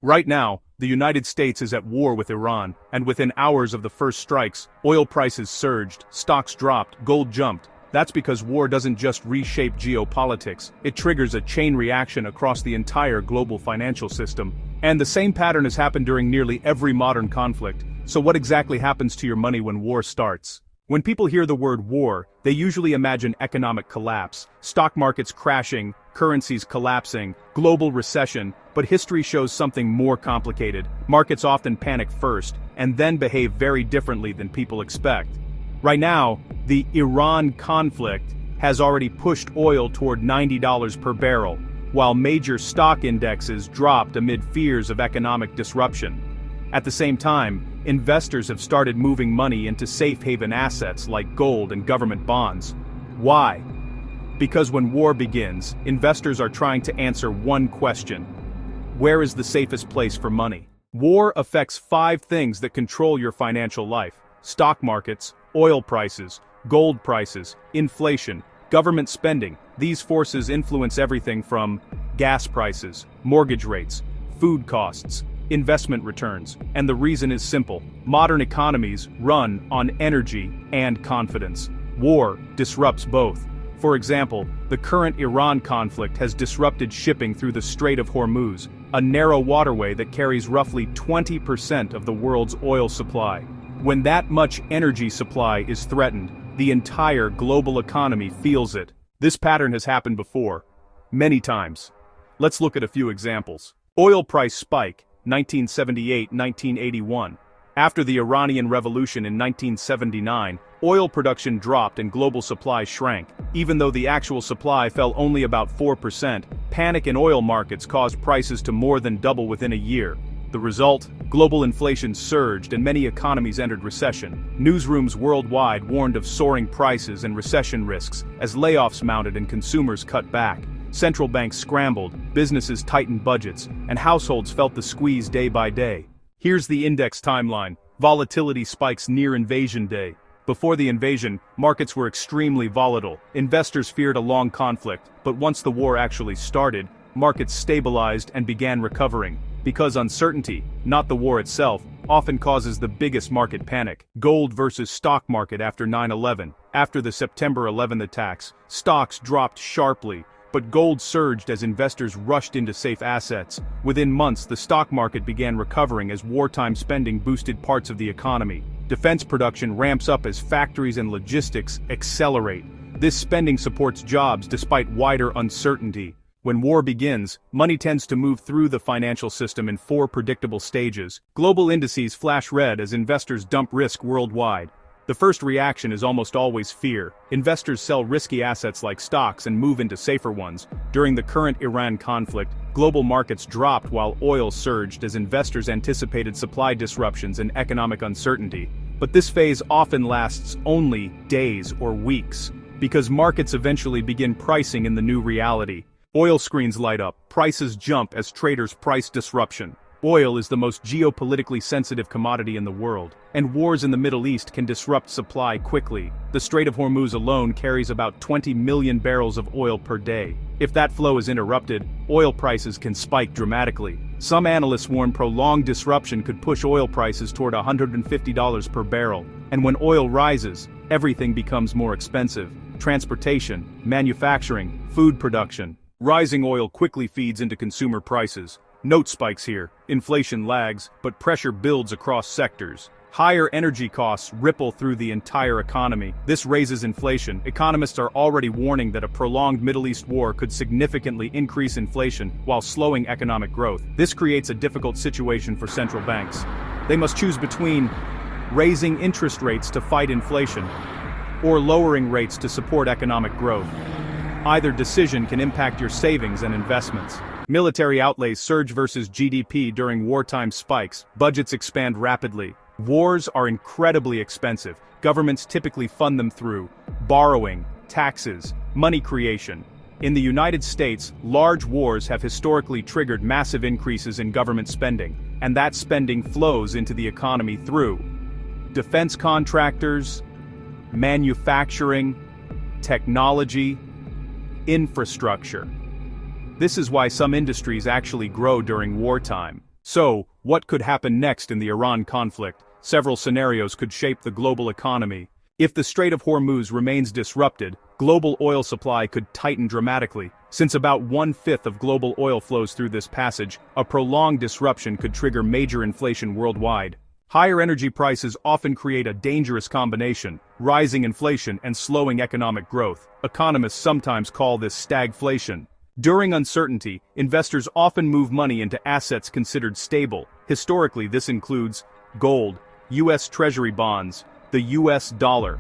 Right now, the United States is at war with Iran, and within hours of the first strikes, oil prices surged, stocks dropped, gold jumped. That's because war doesn't just reshape geopolitics, it triggers a chain reaction across the entire global financial system. And the same pattern has happened during nearly every modern conflict. So what exactly happens to your money when war starts? When people hear the word war, they usually imagine economic collapse, stock markets crashing, currencies collapsing, global recession, but history shows something more complicated. Markets often panic first, and then behave very differently than people expect. Right now, the Iran conflict has already pushed oil toward $90 per barrel, while major stock indexes dropped amid fears of economic disruption. At the same time, investors have started moving money into safe haven assets like gold and government bonds. Why? Because when war begins, investors are trying to answer one question: where is the safest place for money? War affects 5 things that control your financial life: stock markets, oil prices, gold prices, inflation, government spending. These forces influence everything from gas prices, mortgage rates, food costs, investment returns, and the reason is simple. Modern economies run on energy and confidence. War disrupts both. For example, the current Iran conflict has disrupted shipping through the Strait of Hormuz, a narrow waterway that carries roughly 20% of the world's oil supply. When that much energy supply is threatened, the entire global economy feels it. This pattern has happened before, many times. Let's look at a few examples. Oil price spike, 1978-1981. After the Iranian Revolution in 1979, oil production dropped and global supply shrank. Even though the actual supply fell only about 4%, panic in oil markets caused prices to more than double within a year. The result? Global inflation surged and many economies entered recession. Newsrooms worldwide warned of soaring prices and recession risks as layoffs mounted and consumers cut back. Central banks scrambled, businesses tightened budgets, and households felt the squeeze day by day. Here's the index timeline. Volatility spikes near invasion day. Before the invasion, markets were extremely volatile. Investors feared a long conflict, but once the war actually started, markets stabilized and began recovering. Because uncertainty, not the war itself, often causes the biggest market panic. Gold versus stock market after 9/11. After the September 11 attacks, stocks dropped sharply, but gold surged as investors rushed into safe assets. Within months, the stock market began recovering as wartime spending boosted parts of the economy. Defense production ramps up as factories and logistics accelerate. This spending supports jobs despite wider uncertainty. When war begins, money tends to move through the financial system in 4 predictable stages. Global indices flash red as investors dump risk worldwide. The first reaction is almost always fear. Investors sell risky assets like stocks and move into safer ones. During the current Iran conflict, global markets dropped while oil surged as investors anticipated supply disruptions and economic uncertainty. But this phase often lasts only days or weeks, because markets eventually begin pricing in the new reality. Oil screens light up, prices jump as traders price disruption. Oil is the most geopolitically sensitive commodity in the world, and wars in the Middle East can disrupt supply quickly. The Strait of Hormuz alone carries about 20 million barrels of oil per day. If that flow is interrupted, oil prices can spike dramatically. Some analysts warn prolonged disruption could push oil prices toward $150 per barrel. And when oil rises, everything becomes more expensive. Transportation, manufacturing, food production. Rising oil quickly feeds into consumer prices. Note spikes here. Inflation lags, but pressure builds across sectors. Higher energy costs ripple through the entire economy. This raises inflation. Economists are already warning that a prolonged Middle East war could significantly increase inflation while slowing economic growth. This creates a difficult situation for central banks. They must choose between raising interest rates to fight inflation or lowering rates to support economic growth. Either decision can impact your savings and investments. Military outlays surge versus GDP during wartime spikes. Budgets expand rapidly. Wars are incredibly expensive. Governments typically fund them through borrowing, taxes, money creation. In the United States, large wars have historically triggered massive increases in government spending, and that spending flows into the economy through defense contractors, manufacturing, technology, infrastructure. This is why some industries actually grow during wartime. So, what could happen next in the Iran conflict? Several scenarios could shape the global economy. If the Strait of Hormuz remains disrupted, global oil supply could tighten dramatically. Since about 1/5 of global oil flows through this passage, a prolonged disruption could trigger major inflation worldwide. Higher energy prices often create a dangerous combination: rising inflation and slowing economic growth. Economists sometimes call this stagflation. During uncertainty, investors often move money into assets considered stable. Historically, this includes gold, U.S. Treasury bonds, the U.S. dollar.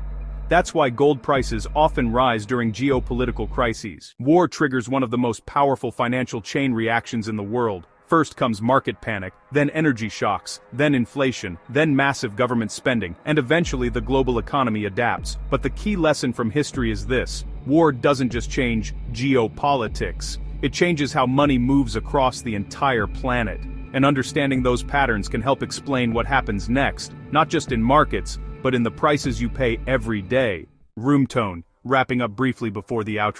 That's why gold prices often rise during geopolitical crises. War triggers one of the most powerful financial chain reactions in the world. First comes market panic, then energy shocks, then inflation, then massive government spending, and eventually the global economy adapts. But the key lesson from history is this: war doesn't just change geopolitics, it changes how money moves across the entire planet. And understanding those patterns can help explain what happens next, not just in markets, but in the prices you pay every day. Room tone, wrapping up briefly before the outro.